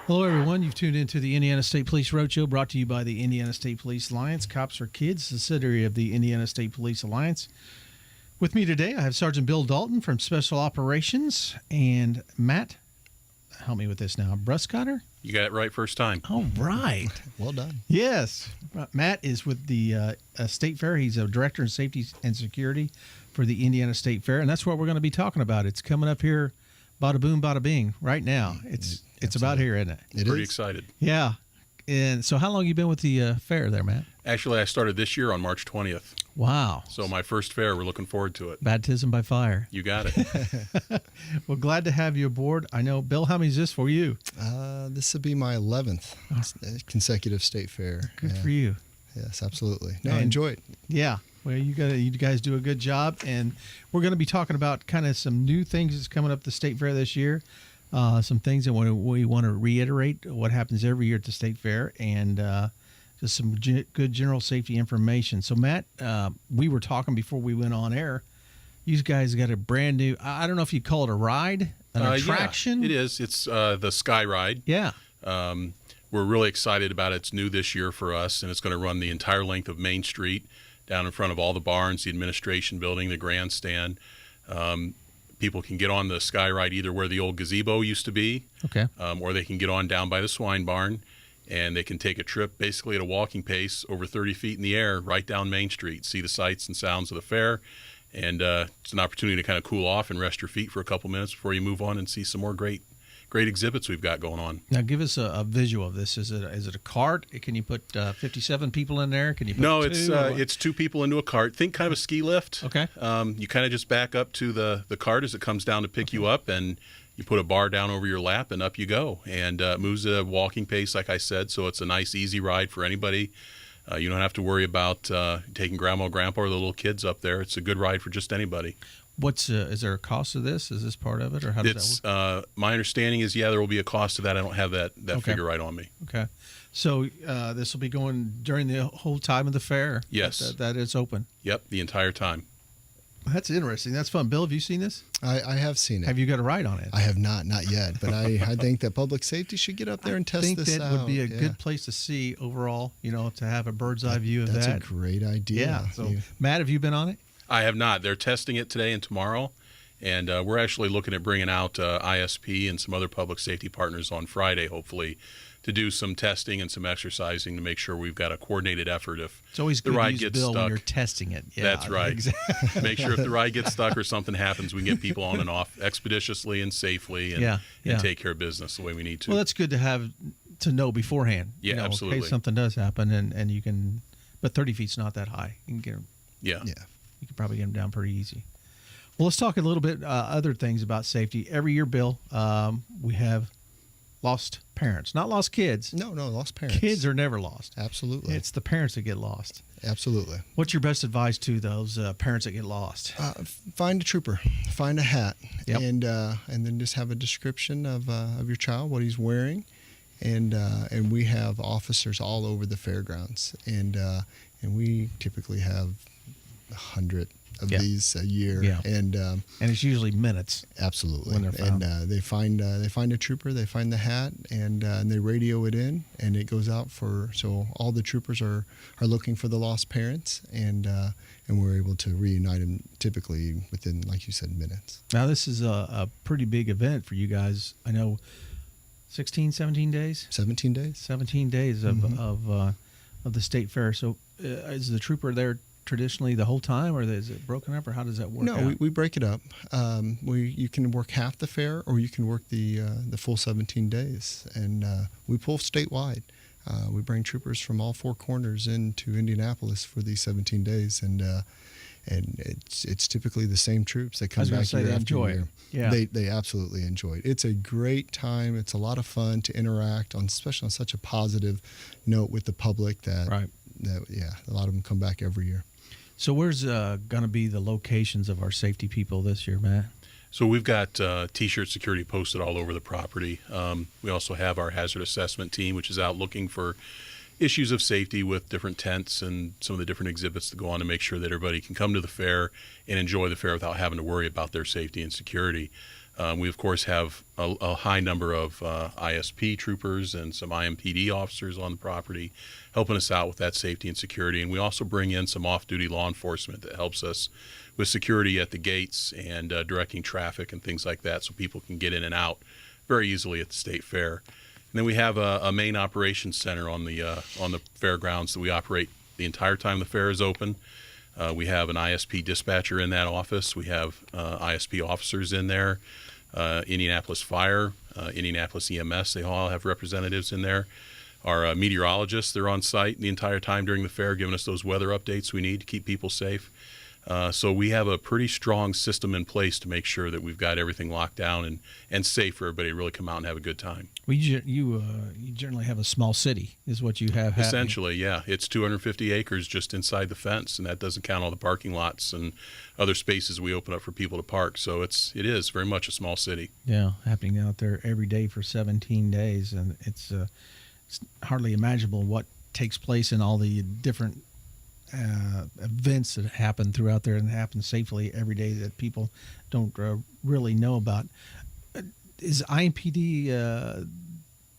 Hello, everyone. You've tuned into the Indiana State Police Roadshow, brought to you by the Indiana State Police Alliance. Cops are Kids, subsidiary of the Indiana State Police Alliance. With me today, I have Sergeant Bill Dalton from Special Operations and Matt, help me with this now, Bruscotter? You got it right first time. All right. Well done. Yes. Matt is with the State Fair. He's a Director of Safety and Security for the Indiana State Fair, and that's what we're going to be talking about. It's coming up here, bada boom, bada bing, right now. It's about here, isn't it? Pretty excited. Yeah. And so how long have you been with the fair there, Matt? Actually, I started this year on March 20th. Wow. So my first fair, we're looking forward to it. Baptism by fire. You got it. Well, glad to have you aboard. I know, Bill, how many is this for you? This will be my 11th consecutive state fair. Good for you. Yes, absolutely. No, I enjoy it. Yeah. Well, you guys do a good job, and we're going to be talking about kind of some new things that's coming up at the State Fair this year. Some things that we want to reiterate what happens every year at the State Fair, and just some good general safety information. So, Matt, we were talking before we went on air. You guys got a brand new, I don't know if you call it a ride, an attraction? Yeah, it is. It's the Sky Ride. Yeah. We're really excited about it. It's new this year for us, and it's going to run the entire length of Main Street, down in front of all the barns, the administration building, the grandstand. People can get on the Sky Ride either where the old gazebo used to be, okay, or they can get on down by the swine barn, and they can take a trip basically at a walking pace over 30 feet in the air right down Main Street, see the sights and sounds of the fair, and it's an opportunity to kind of cool off and rest your feet for a couple minutes before you move on and see some more great exhibits we've got going on. Now, give us a visual of this. Is it a cart? Can you put 57 people in there? Can you put No, two, it's two people into a cart. Think kind of a ski lift. Okay. You kind of just back up to the cart as it comes down to pick you up, and you put a bar down over your lap, and up you go. And it moves at a walking pace, like I said, so it's a nice, easy ride for anybody. You don't have to worry about taking grandma or grandpa or the little kids up there. It's a good ride for just anybody. Is there a cost to this? Is this part of it, or how does that work? My understanding is, there will be a cost to that. I don't have that Okay. figure right on me. Okay. So this will be going during the whole time of the fair? Yes. That it's open? Yep, the entire time. That's interesting. That's fun. Bill, have you seen this? I have seen it. Have you got a ride on it? I have not yet, but I think that public safety should get up there and test this out. I think that would be a good place to see overall, to have a bird's eye view of that. That's a great idea. Yeah. So, Matt, have you been on it? I have not. They're testing it today and tomorrow, and we're actually looking at bringing out ISP and some other public safety partners on Friday, hopefully, to do some testing and some exercising to make sure we've got a coordinated effort if it's always the good ride to use gets Bill stuck. When you're testing it. Yeah, that's right. Exactly. Make sure if the ride gets stuck or something happens, we can get people on and off expeditiously and safely and take care of business the way we need to. Well, that's good to know beforehand. Yeah, absolutely. In case something does happen, and you can, but 30 feet's not that high. You can get them. Yeah. You can probably get them down pretty easy. Well, let's talk a little bit other things about safety. Every year, Bill, we have lost parents, not lost kids. No, lost parents. Kids are never lost. Absolutely. It's the parents that get lost. Absolutely. What's your best advice to those parents that get lost? Find a trooper, find a hat, Yep. and then just have a description of your child, what he's wearing, and we have officers all over the fairgrounds, and we typically have 100 of these a year, and it's usually minutes. Absolutely, when they're found. And they find a trooper, they find the hat, and they radio it in, and it goes out so all the troopers are looking for the lost parents, and we're able to reunite them typically within, like you said, minutes. Now this is a pretty big event for you guys. I know, 16, 17 days. 17 days. 17 days of the state fair. So is the trooper there traditionally the whole time, or is it broken up, or how does that work? No, we break it up. You can work half the fair, or you can work the full 17 days, and we pull statewide. We bring troopers from all four corners into Indianapolis for these 17 days, and it's typically the same troops that come back year after year. Yeah. They absolutely enjoy it. It's a great time. It's a lot of fun to interact on, especially on such a positive note with the public that a lot of them come back every year. So where's going to be the locations of our safety people this year, Matt? So we've got T-shirt security posted all over the property. We also have our hazard assessment team, which is out looking for issues of safety with different tents and some of the different exhibits that go on to make sure that everybody can come to the fair and enjoy the fair without having to worry about their safety and security. We, of course, have a high number of ISP troopers and some IMPD officers on the property helping us out with that safety and security. And we also bring in some off-duty law enforcement that helps us with security at the gates and directing traffic and things like that so people can get in and out very easily at the state fair. And then we have a main operations center on the fairgrounds that we operate the entire time the fair is open. We have an ISP dispatcher in that office. We have ISP officers in there. Indianapolis Fire, Indianapolis EMS, they all have representatives in there. Our meteorologists, they're on site the entire time during the fair, giving us those weather updates we need to keep people safe. So we have a pretty strong system in place to make sure that we've got everything locked down and safe for everybody to really come out and have a good time. Well, you generally have a small city, is what you have happening. Essentially, yeah. It's 250 acres just inside the fence, and that doesn't count all the parking lots and other spaces we open up for people to park. So it is very much a small city. Yeah, happening out there every day for 17 days, and it's hardly imaginable what takes place in all the different events that happen throughout there and happen safely every day that people don't really know about. Is IMPD,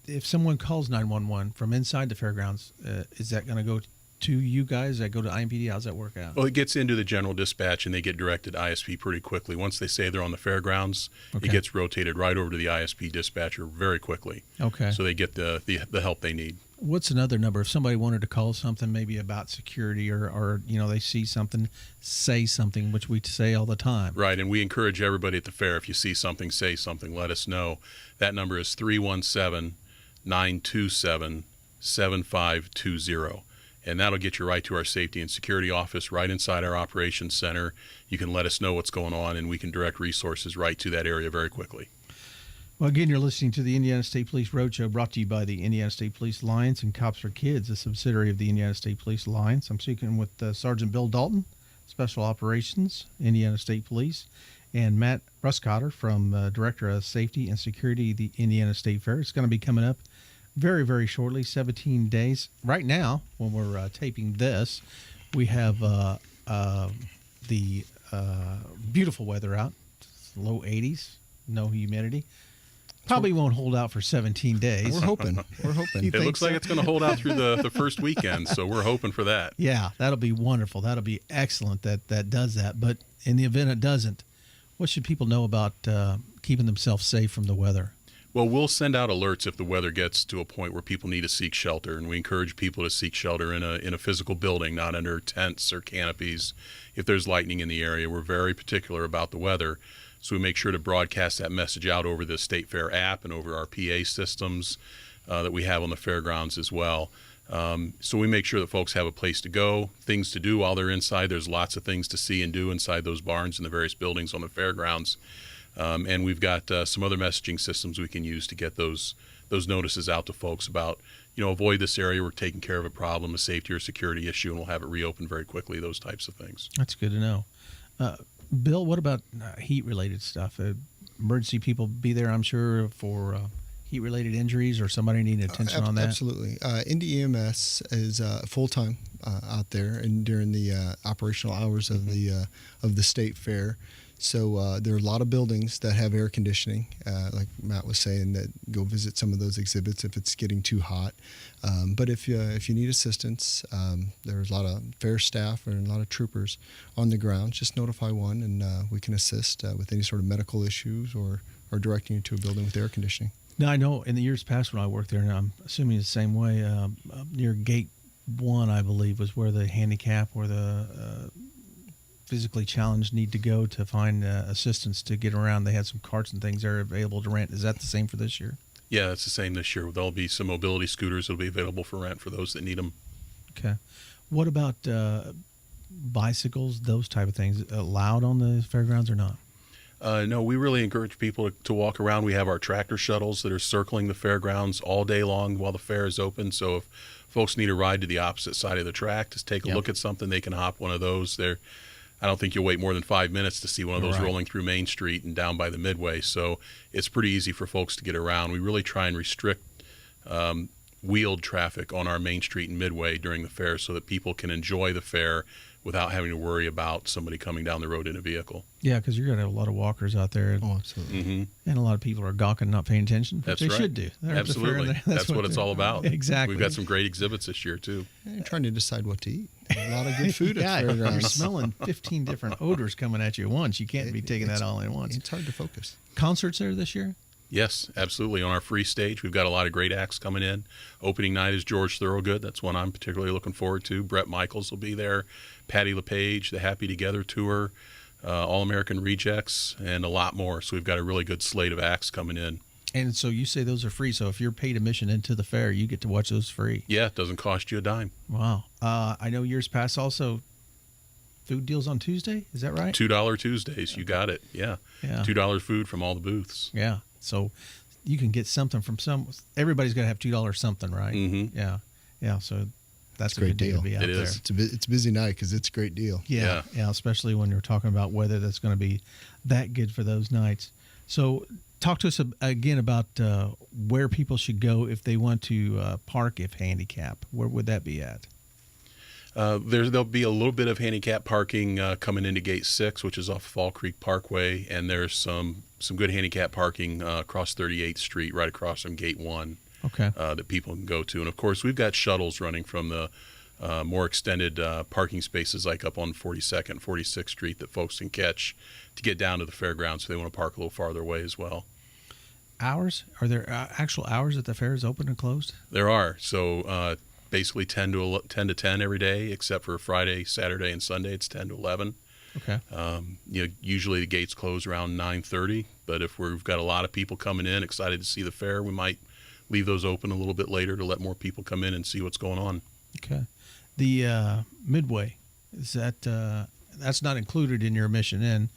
if someone calls 911 from inside the fairgrounds, is that going to go to you guys? Does that go to IMPD? How's that work out? Well, it gets into the general dispatch and they get directed to ISP pretty quickly. Once they say they're on the fairgrounds, Okay. It gets rotated right over to the ISP dispatcher very quickly. Okay. So they get the help they need. What's another number? If somebody wanted to call something maybe about security or they see something, say something, which we say all the time. Right, and we encourage everybody at the fair, if you see something, say something, let us know. That number is 317-927-7520. And that'll get you right to our safety and security office right inside our operations center. You can let us know what's going on, and we can direct resources right to that area very quickly. Well, again, you're listening to the Indiana State Police Roadshow, brought to you by the Indiana State Police Alliance and Cops for Kids, a subsidiary of the Indiana State Police Alliance. I'm speaking with Sergeant Bill Dalton, Special Operations, Indiana State Police, and Matt Ruskotter from Director of Safety and Security, the Indiana State Fair. It's going to be coming up very, very shortly, 17 days. Right now, when we're taping this, we have the beautiful weather out, low 80s, no humidity. Probably won't hold out for 17 days. We're hoping. It looks like it's going to hold out through the first weekend, so we're hoping for that. Yeah, that'll be wonderful. That'll be excellent that does that. But in the event it doesn't, what should people know about keeping themselves safe from the weather? Well, we'll send out alerts if the weather gets to a point where people need to seek shelter, and we encourage people to seek shelter in a physical building, not under tents or canopies. If there's lightning in the area, we're very particular about the weather. So we make sure to broadcast that message out over the State Fair app and over our PA systems that we have on the fairgrounds as well. So we make sure that folks have a place to go, things to do while they're inside. There's lots of things to see and do inside those barns and the various buildings on the fairgrounds. And we've got some other messaging systems we can use to get those notices out to folks about, avoid this area. We're taking care of a problem, a safety or security issue, and we'll have it reopened very quickly, those types of things. That's good to know. Bill, what about heat-related stuff? Emergency people be there, I'm sure, for heat-related injuries or somebody needing attention on that? Absolutely. Indy EMS is full-time out there and during the operational hours of the state fair. So there are a lot of buildings that have air conditioning, like Matt was saying, that go visit some of those exhibits if it's getting too hot. But if you need assistance, there's a lot of fair staff and a lot of troopers on the ground. Just notify one, and we can assist with any sort of medical issues or directing you to a building with air conditioning. Now, I know in the years past when I worked there, and I'm assuming it's the same way, near Gate 1, I believe, was where the handicap or the physically challenged need to go to find assistance to get around. They had some carts and things there available to rent. Is that the same for this year? Yeah, it's the same this year. There'll be some mobility scooters that'll be available for rent for those that need them. Okay. What about bicycles, those type of things, allowed on the fairgrounds or not? No, we really encourage people to walk around. We have our tractor shuttles that are circling the fairgrounds all day long while the fair is open. So if folks need a ride to the opposite side of the track to take a look at something, they can hop one of those. I don't think you'll wait more than 5 minutes to see one of those rolling through Main Street and down by the Midway. So it's pretty easy for folks to get around. We really try and restrict wheeled traffic on our main street in Midway during the fair so that people can enjoy the fair without having to worry about somebody coming down the road in a vehicle. Yeah, because you're going to have a lot of walkers out there. Oh, absolutely. And a lot of people are gawking, not paying attention, which That's they right. should do. They're at the fair, and Absolutely. That's what it's all about. Exactly. We've got some great exhibits this year, too. And trying to decide what to eat. A lot of good food Yeah, at you're fairgrounds. smelling 15 different odors coming at you at once. You can't be taking that all in once. It's hard to focus. Concerts there this year? Yes, absolutely. On our free stage, we've got a lot of great acts coming in. Opening night is George Thorogood. That's one I'm particularly looking forward to. Brett Michaels will be there. Patti LePage, the Happy Together Tour, All-American Rejects, and a lot more. So we've got a really good slate of acts coming in. And so you say those are free. So if you're paid admission into the fair, you get to watch those free. Yeah, it doesn't cost you a dime. Wow. I know years past also food deals on Tuesday. Is that right? $2 Tuesdays. You got it. Yeah. Yeah. $2 food from all the booths. Yeah. So you can get something from everybody's got to have $2 something, right? Mhm. Yeah. Yeah. So that's a great good day to deal. be out It there. is. It's a busy night because it's a great deal. Yeah. Yeah. Especially when you're talking about weather that's going to be that good for those nights. So talk to us again about where people should go if they want to park if handicap. Where would that be at? There'll be a little bit of handicap parking coming into Gate 6, which is off Fall Creek Parkway, and there's some good handicap parking across 38th Street, right across from Gate 1, Okay. that people can go to. And, of course, we've got shuttles running from the more extended parking spaces like up on 42nd, 46th Street that folks can catch to get down to the fairgrounds if they want to park a little farther away as well. Hours? Are there actual hours that the fair is open and closed? There are. So basically 10 to 10 every day, except for Friday, Saturday, and Sunday. It's 10 to 11. Okay. Usually the gates close around 9:30, but if we've got a lot of people coming in, excited to see the fair, we might leave those open a little bit later to let more people come in and see what's going on. Okay. The Midway, is that's not included in your admission in?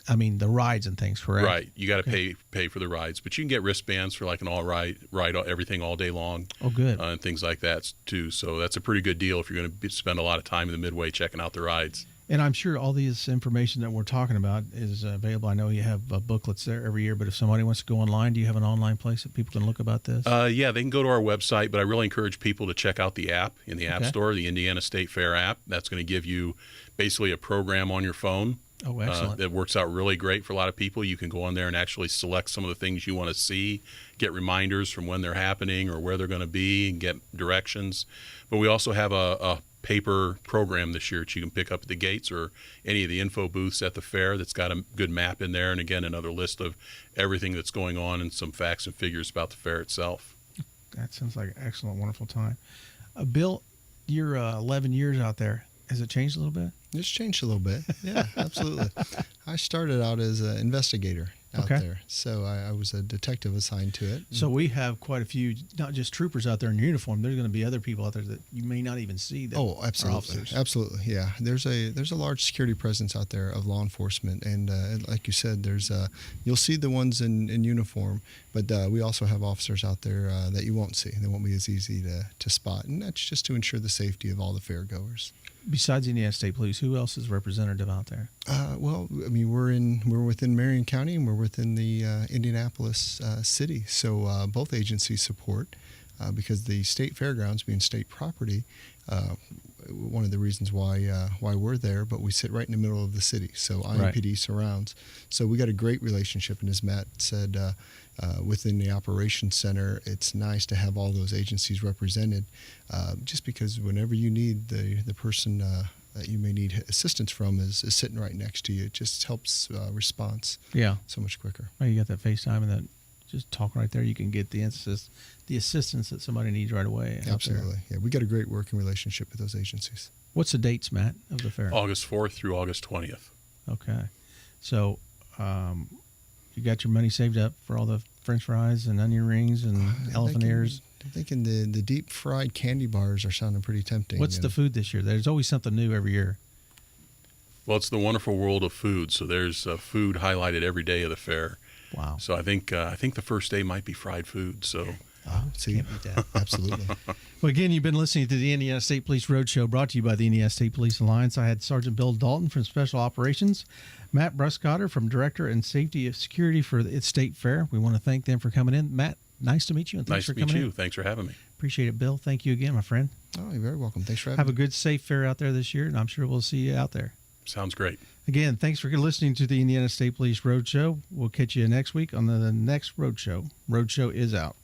I mean, the rides and things, correct? Right. You got to pay for the rides, but you can get wristbands for like an all ride everything all day long. Oh, good. And things like that too. So that's a pretty good deal if you're going to spend a lot of time in the Midway checking out the rides. And I'm sure all this information that we're talking about is available. I know you have booklets there every year, but if somebody wants to go online, do you have an online place that people can look about this? Yeah, they can go to our website, but I really encourage people to check out the app in the App Okay. Store, the Indiana State Fair app. That's going to give you basically a program on your phone. Oh, excellent. That works out really great for a lot of people. You can go on there and actually select some of the things you want to see, get reminders from when they're happening or where they're going to be, and get directions. But we also have a paper program this year that you can pick up at the gates or any of the info booths at the fair that's got a good map in there, and again another list of everything that's going on and some facts and figures about the fair itself. That sounds like an excellent, wonderful time. Bill, you're 11 years out there. Has it changed a little bit? It's changed a little bit. Yeah, absolutely. I started out as an investigator out Okay. there. So I was a detective assigned to it. So we have quite a few, not just troopers out there in uniform. There's going to be other people out there that you may not even see. That Oh, are absolutely, officers. absolutely, yeah. There's a large security presence out there of law enforcement, and like you said, there's you'll see the ones in uniform, but we also have officers out there that you won't see. They won't be as easy to spot, and that's just to ensure the safety of all the fairgoers. Besides the Indiana State Police, who else is representative out there? Well, I mean, we're within Marion County, and we're within the Indianapolis city, so both agencies support. Because the state fairgrounds being state property, one of the reasons why we're there, but we sit right in the middle of the city, so IMPD surrounds. So we got a great relationship, and as Matt said, within the operations center, it's nice to have all those agencies represented, just because whenever you need the person that you may need assistance from is sitting right next to you. It just helps response Yeah. so much quicker. Well, you got that FaceTime and that just talk right there. You can get the assistance that somebody needs right away. out there. Absolutely. Yeah, we got a great working relationship with those agencies. What's the dates, Matt, of the fair? August 4th through August 20th. Okay. So you got your money saved up for all the French fries and onion rings and elephant ears. I'm thinking the deep fried candy bars are sounding pretty tempting. What's the food this year? There's always something new every year. Well, it's the wonderful world of food, so there's food highlighted every day of the fair. Wow. So I think the first day might be fried food. So See, Can't beat that. absolutely. Well, again, you've been listening to the Indiana State Police Roadshow, brought to you by the Indiana State Police Alliance. I had Sergeant Bill Dalton from Special Operations, Matt Bruscotter from Director and Safety of Security for the State Fair. We want to thank them for coming in. Matt, nice to meet you, and thanks Nice for to meet coming you. in. Thanks for having me. Appreciate it, Bill. Thank you again, my friend. Oh, you're very welcome. Thanks for having Have me. a good, safe fair out there this year, and I'm sure we'll see you out there. Sounds great. Again, thanks for listening to the Indiana State Police Roadshow. We'll catch you next week on the next Roadshow. Roadshow is out.